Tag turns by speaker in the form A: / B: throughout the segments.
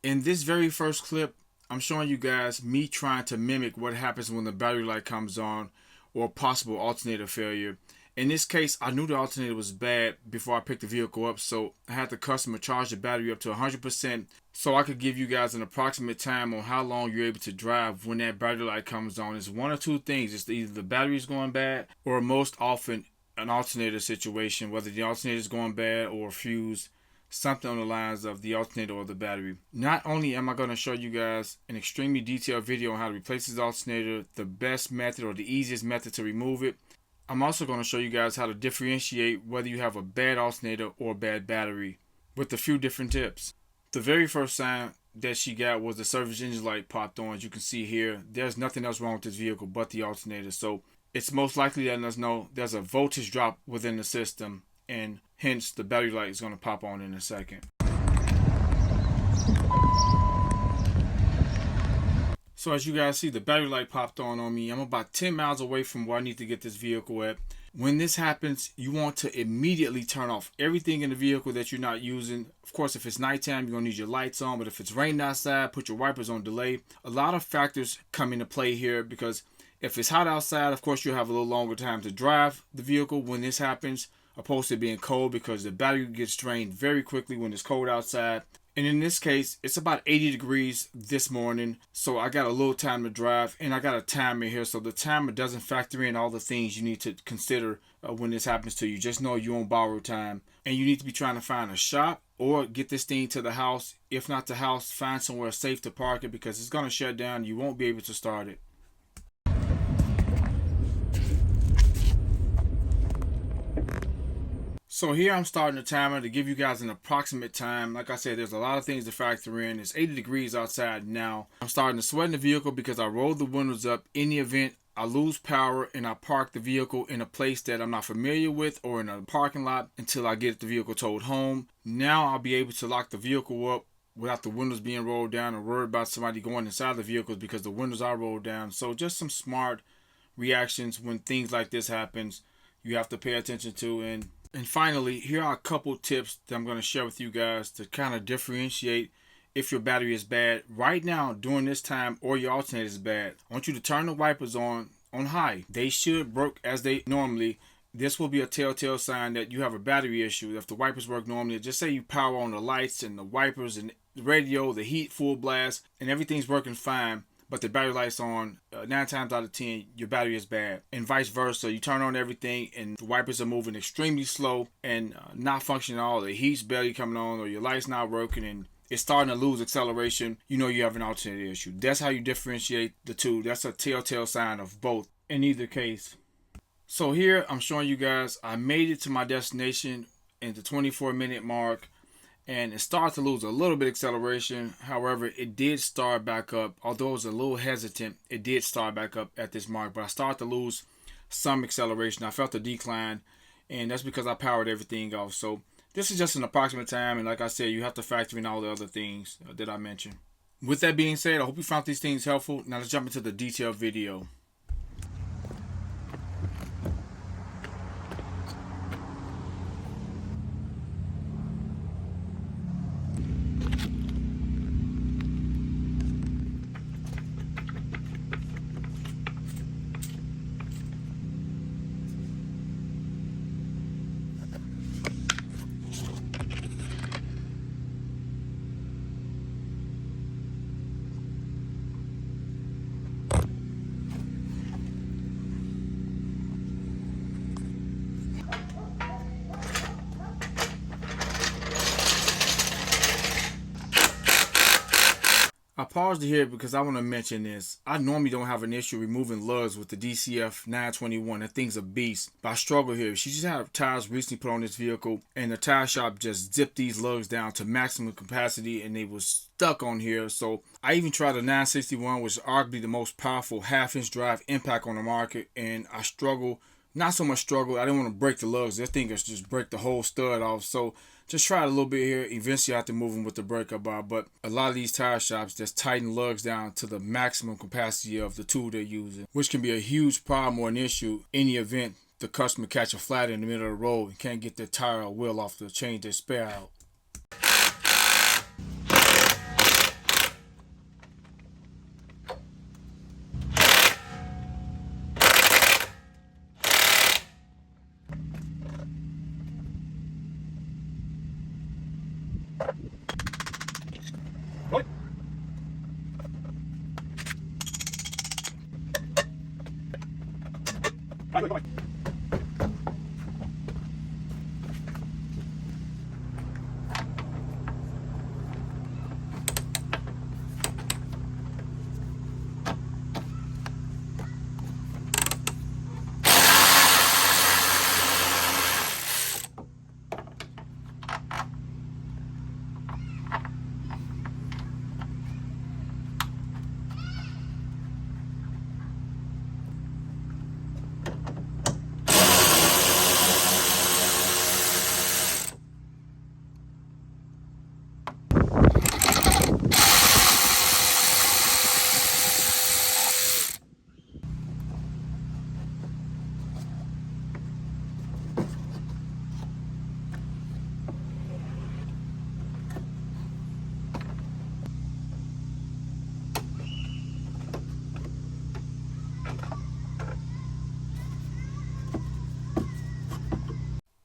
A: In this very first clip, I'm showing you guys me trying to mimic what happens when the battery light comes on or possible alternator failure. In this case, I knew the alternator was bad before I picked the vehicle up, so I had the customer charge the battery up to 100% so I could give you guys an approximate time on how long you're able to drive when that battery light comes on. It's one or two things. It's either the battery is going bad or most often an alternator situation, whether the alternator is going bad or a fuse, something on the lines of the alternator or the battery. Not only am I going to show you guys an extremely detailed video on how to replace this alternator, the best method or the easiest method to remove it, I'm also going to show you guys how to differentiate whether you have a bad alternator or a bad battery with a few different tips. The very first sign that she got was the service engine light popped on. As you can see here, there's nothing else wrong with this vehicle but the alternator. So it's most likely letting us know there's a voltage drop within the system, and hence the battery light is going to pop on in a second. So as you guys see, the battery light popped on me. I'm about 10 miles away from where I need to get this vehicle at. When this happens, you want to immediately turn off everything in the vehicle that you're not using. Of course, if it's nighttime, you're going to need your lights on. But if it's raining outside, put your wipers on delay. A lot of factors come into play here, because if it's hot outside, of course, you'll have a little longer time to drive the vehicle when this happens, opposed to being cold, because the battery gets drained very quickly when it's cold outside. And in this case, it's about 80 degrees this morning, so I got a little time to drive, and I got a timer here, so the timer doesn't factor in all the things you need to consider when this happens to you. Just know you're on borrowed time, and you need to be trying to find a shop or get this thing to the house. If not the house, find somewhere safe to park it, because it's going to shut down. You won't be able to start it. So here I'm starting the timer to give you guys an approximate time. Like I said, there's a lot of things to factor in. It's 80 degrees outside now. I'm starting to sweat in the vehicle because I rolled the windows up in the event I lose power and I park the vehicle in a place that I'm not familiar with or in a parking lot until I get the vehicle towed home. Now I'll be able to lock the vehicle up without the windows being rolled down or worried about somebody going inside the vehicles because the windows are rolled down. So just some smart reactions when things like this happens you have to pay attention to. And finally, here are a couple tips that I'm going to share with you guys to kind of differentiate if your battery is bad right now during this time or your alternator is bad. I want you to turn the wipers on high. They should work as they normally. This will be a telltale sign that you have a battery issue. If the wipers work normally, just say you power on the lights and the wipers and the radio, the heat full blast, and everything's working fine, but the battery light's on, 9 times out of 10, your battery is bad. And vice versa. You turn on everything and the wipers are moving extremely slow and not functioning at all. The heat's barely coming on, or your light's not working and it's starting to lose acceleration. You know you have an alternator issue. That's how you differentiate the two. That's a telltale sign of both in either case. So here I'm showing you guys I made it to my destination in the 24-minute mark. And it started to lose a little bit of acceleration. However, it did start back up. Although it was a little hesitant, it did start back up at this mark. But I started to lose some acceleration. I felt a decline, and that's because I powered everything off. So this is just an approximate time. And like I said, you have to factor in all the other things that I mentioned. With that being said, I hope you found these things helpful. Now let's jump into the detailed video. I paused here because I want to mention this. I normally don't have an issue removing lugs with the DCF 921. That thing's a beast. But I struggle here. She just had tires recently put on this vehicle, and the tire shop just zipped these lugs down to maximum capacity, and they was stuck on here. So I even tried a 961, which is arguably the most powerful half-inch drive impact on the market, and I struggle. Not so much struggle. I didn't want to break the lugs. This thing is just break the whole stud off. So just try it a little bit here. Eventually I have to move them with the breakup bar. But a lot of these tire shops just tighten lugs down to the maximum capacity of the tool they're using, which can be a huge problem or an issue in the event the customer catch a flat in the middle of the road and can't get their tire or wheel off to change their spare out.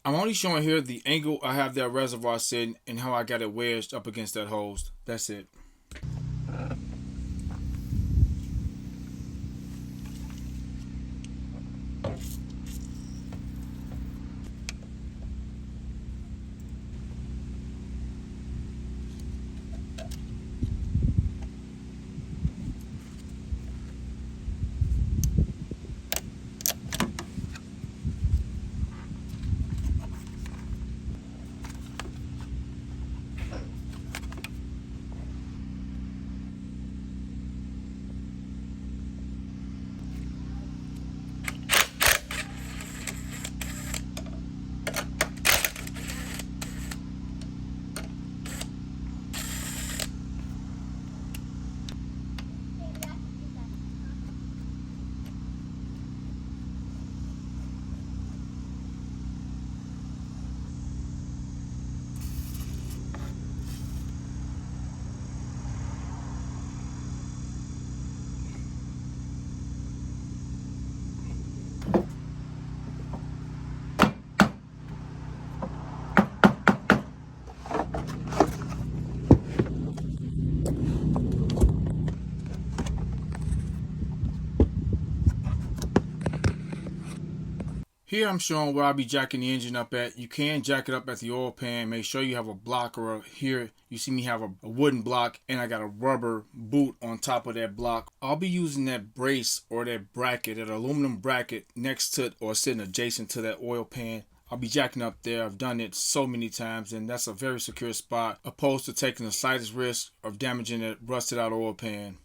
A: I'm only showing here the angle I have that reservoir sitting and how I got it wedged up against that hose. That's it. Here I'm showing where I'll be jacking the engine up at. You can jack it up at the oil pan. Make sure you have a block, or here you see me have a wooden block and I got a rubber boot on top of that block. I'll be using that brace or that bracket, that aluminum bracket next to it or sitting adjacent to that oil pan. I'll be jacking up there. I've done it so many times and that's a very secure spot opposed to taking the slightest risk of damaging that rusted out oil pan.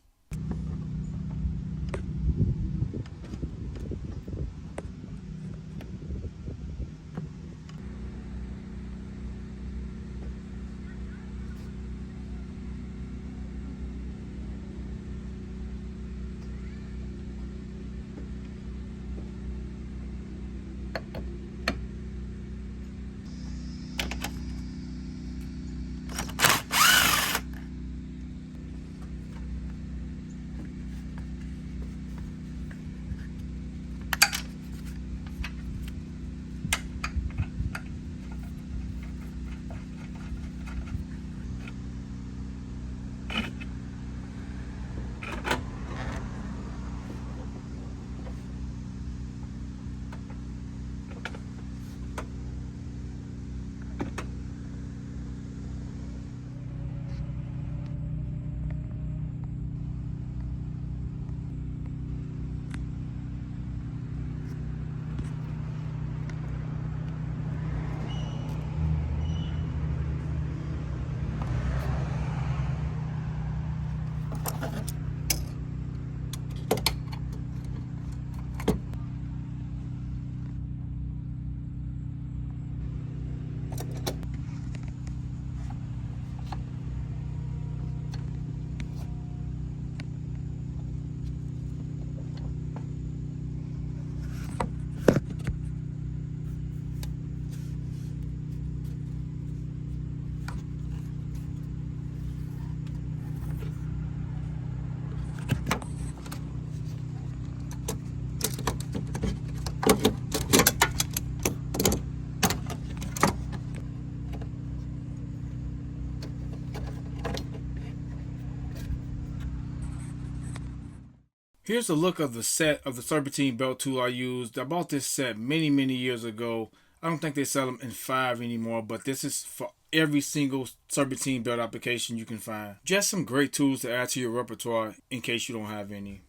A: Here's a look of the set of the serpentine belt tool I used. I bought this set many years ago. I don't think they sell them in 5 anymore, but this is for every single serpentine belt application you can find. Just some great tools to add to your repertoire in case you don't have any.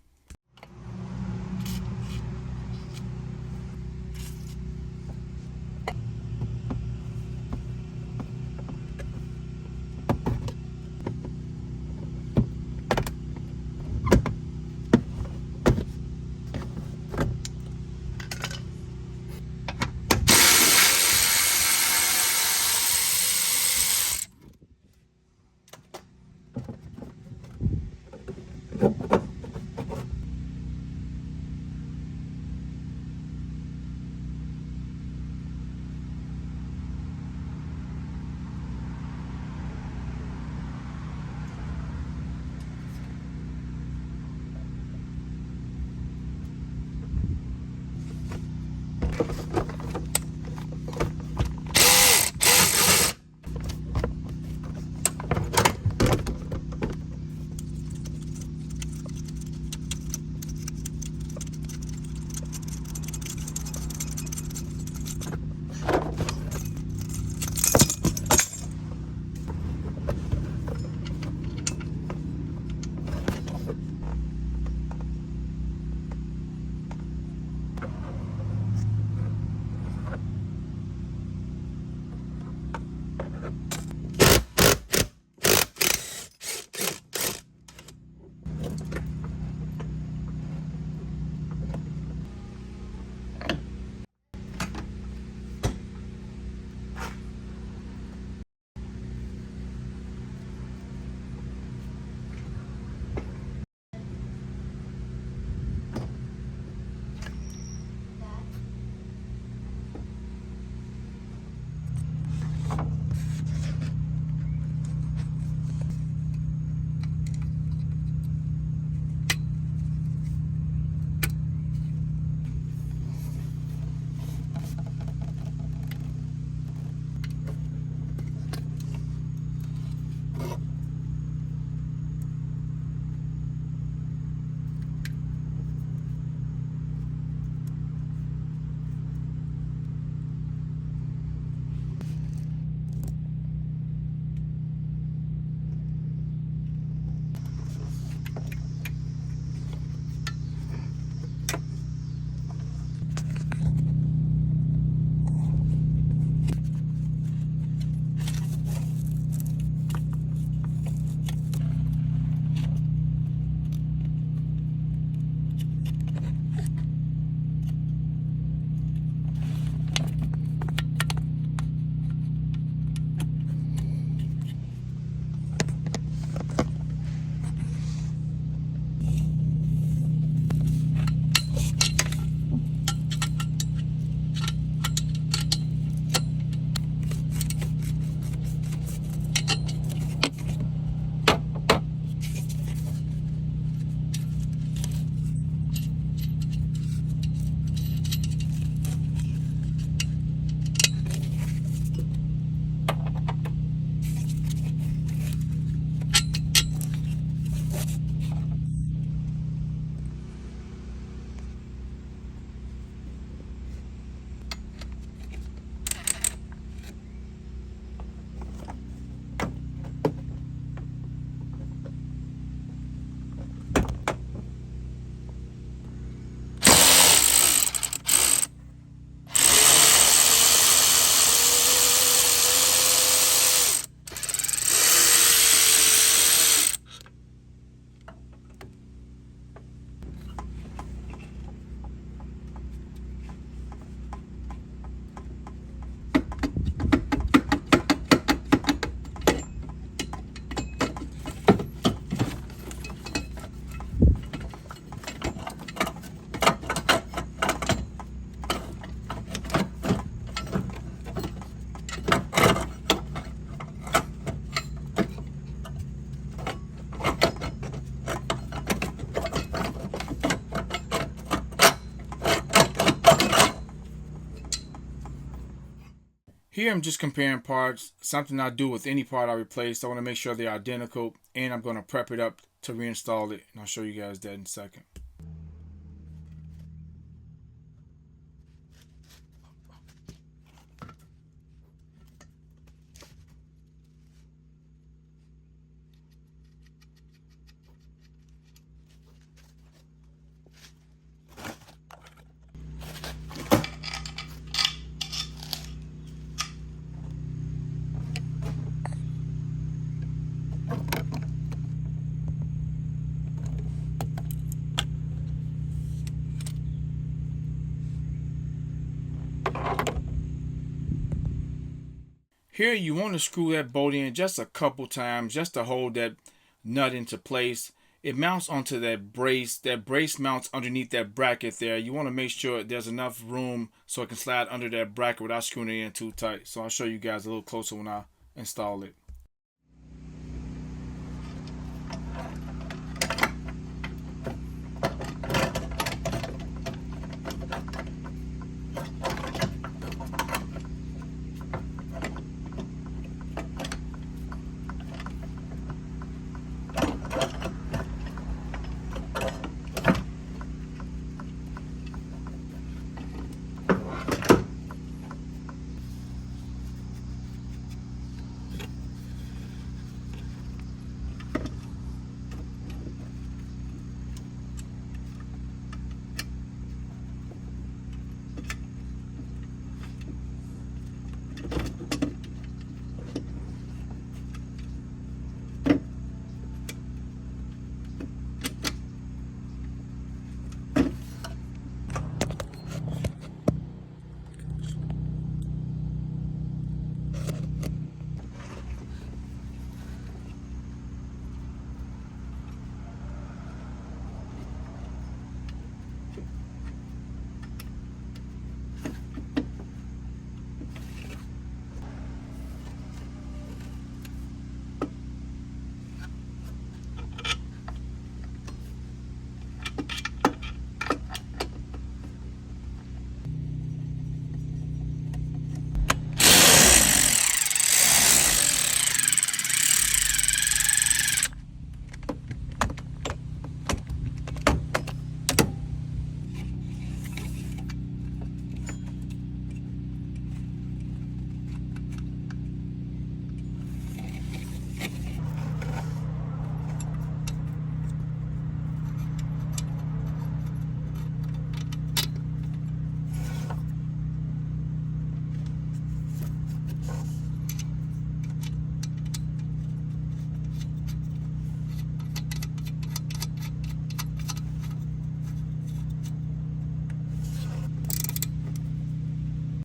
A: Here I'm just comparing parts, something I do with any part I replace. I want to make sure they're identical, and I'm going to prep it up to reinstall it, and I'll show you guys that in a second. Here you want to screw that bolt in just a couple times just to hold that nut into place. It mounts onto that brace. That brace mounts underneath that bracket there. You want to make sure there's enough room so it can slide under that bracket without screwing it in too tight. So I'll show you guys a little closer when I install it.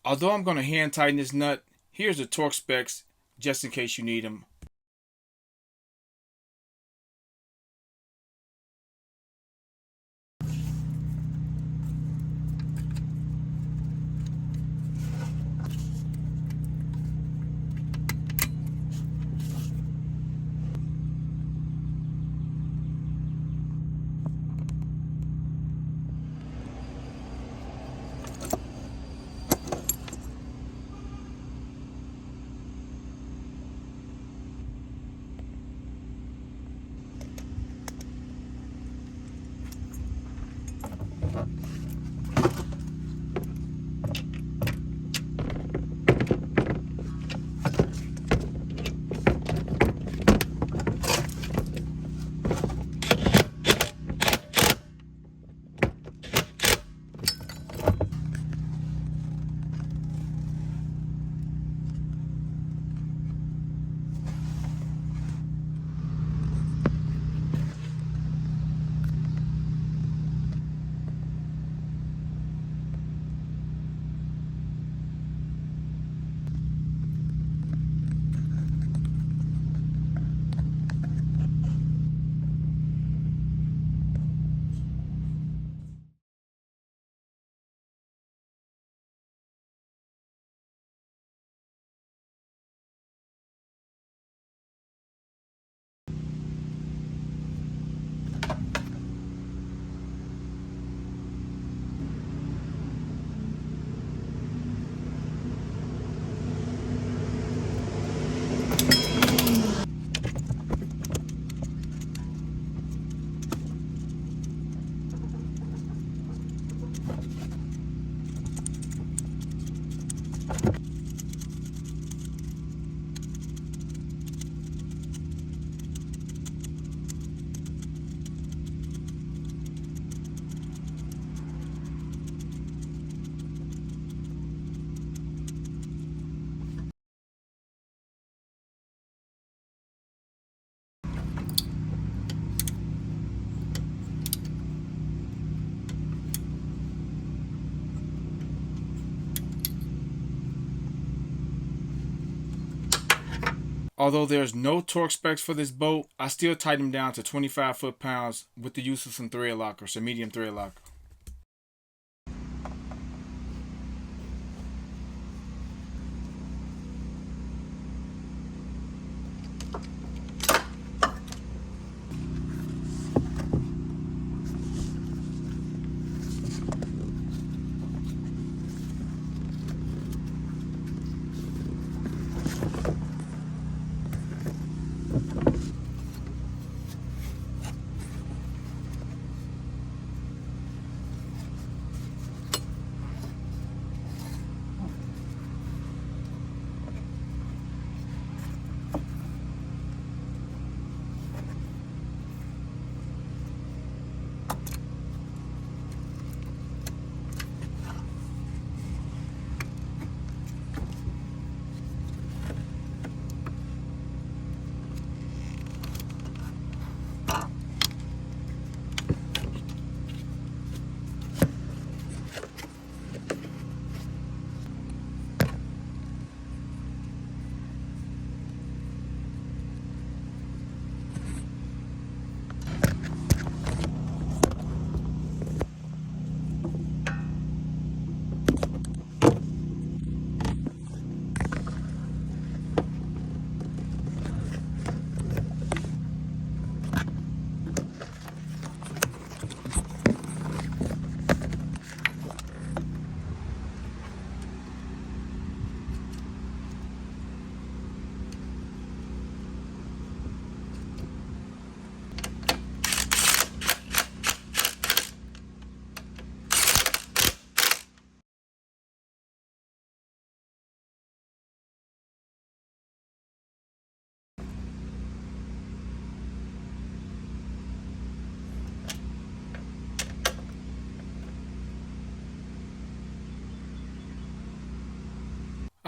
A: Although I'm going to hand tighten this nut, here's the torque specs just in case you need them. Although there's no torque specs for this boat, I still tighten them down to 25 foot-pounds with the use of some thread locker, some medium thread locker.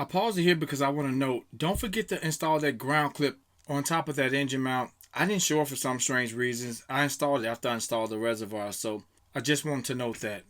A: I pause it here because I want to note, don't forget to install that ground clip on top of that engine mount. I didn't show it for some strange reasons. I installed it after I installed the reservoir, so I just wanted to note that.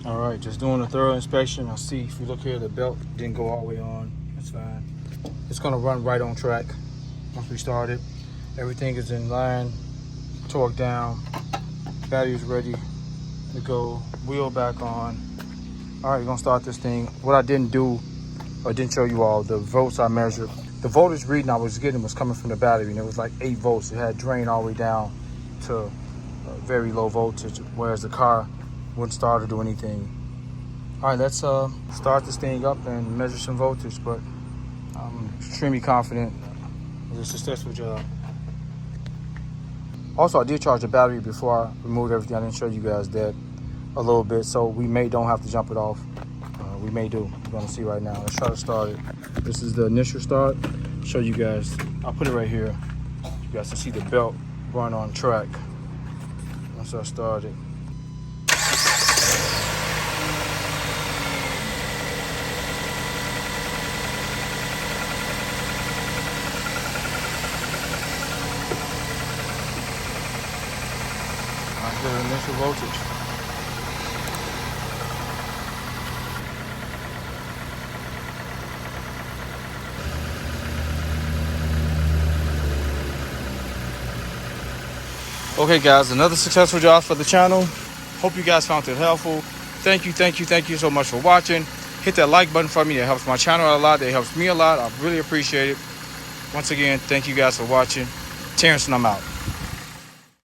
A: All right, just doing a thorough inspection. I'll see if you look here, the belt didn't go all the way on. That's fine. It's gonna run right on track once we start it. Everything is in line, torque down, battery is ready to go, wheel back on. All right, we're gonna start this thing. What I didn't do, or didn't show you all, the volts I measured. The voltage reading I was getting was coming from the battery, and it was like 8 volts. It had drained all the way down to very low voltage, whereas the car wouldn't start or do anything. All right, let's start this thing up and measure some voltage, but I'm extremely confident it was a successful job. Also, I did charge the battery before I removed everything. I didn't show you guys that a little bit, so we don't have to jump it off. We may do. We're gonna see right now. Let's try to start it. This is the initial start. Show you guys. I'll put it right here. You guys can see the belt run on track. Once I start it. I get initial voltage. Okay guys, another successful job for the channel. Hope you guys found it helpful. Thank you so much for watching. Hit that like button for me. It helps my channel out a lot. It helps me a lot. I really appreciate it. Once again, thank you guys for watching. Terrence and I'm out.